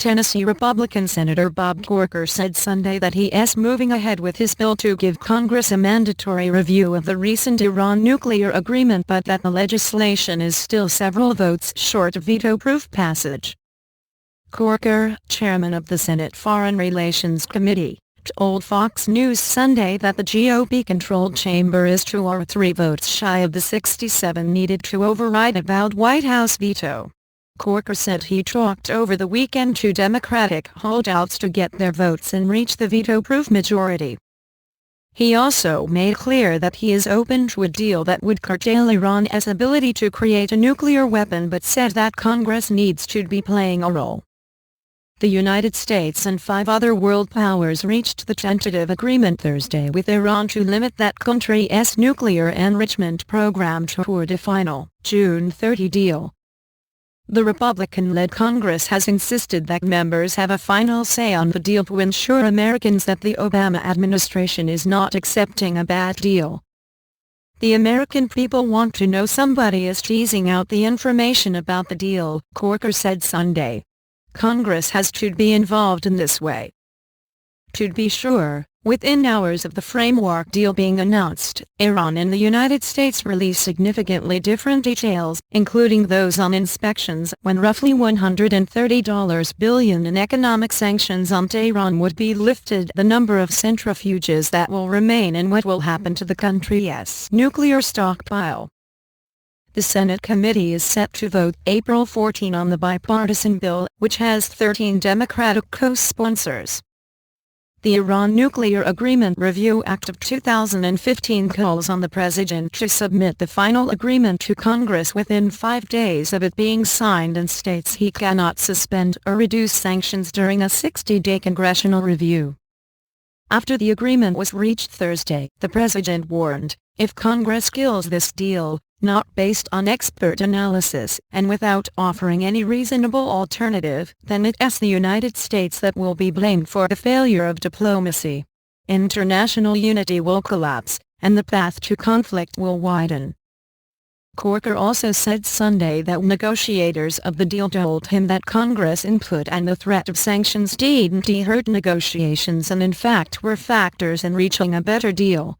Tennessee Republican Senator Bob Corker said Sunday that he is moving ahead with his bill to give Congress a mandatory review of the recent Iran nuclear agreement, but that the legislation is still several votes short of veto-proof passage. Corker, chairman of the Senate Foreign Relations Committee, told Fox News Sunday that the GOP-controlled chamber is 2 or 3 votes shy of the 67 needed to override a vowed White House veto. Corker said he talked over the weekend to Democratic holdouts to get their votes and reach the veto-proof majority. He also made clear that he is open to a deal that would curtail Iran's ability to create a nuclear weapon, but said that Congress needs to be playing a role. The United States and 5 other world powers reached the tentative agreement Thursday with Iran to limit that country's nuclear enrichment program toward a final, June 30 deal. The Republican-led Congress has insisted that members have a final say on the deal to ensure Americans that the Obama administration is not accepting a bad deal. The American people want to know somebody is teasing out the information about the deal, Corker said Sunday. Congress has to be involved in this way. To be sure, within hours of the framework deal being announced, Iran and the United States released significantly different details, including those on inspections, when roughly $130 billion in economic sanctions on Tehran would be lifted, the number of centrifuges that will remain, and what will happen to the country's nuclear stockpile. The Senate committee is set to vote April 14 on the bipartisan bill, which has 13 Democratic co-sponsors. The Iran Nuclear Agreement Review Act of 2015 calls on the president to submit the final agreement to Congress within 5 days of it being signed, and states he cannot suspend or reduce sanctions during a 60-day congressional review. After the agreement was reached Thursday, the president warned, if Congress kills this deal, not based on expert analysis, and without offering any reasonable alternative, then it's the United States that will be blamed for the failure of diplomacy. International unity will collapse, and the path to conflict will widen. Corker also said Sunday that negotiators of the deal told him that Congress input and the threat of sanctions didn't hurt negotiations and in fact were factors in reaching a better deal.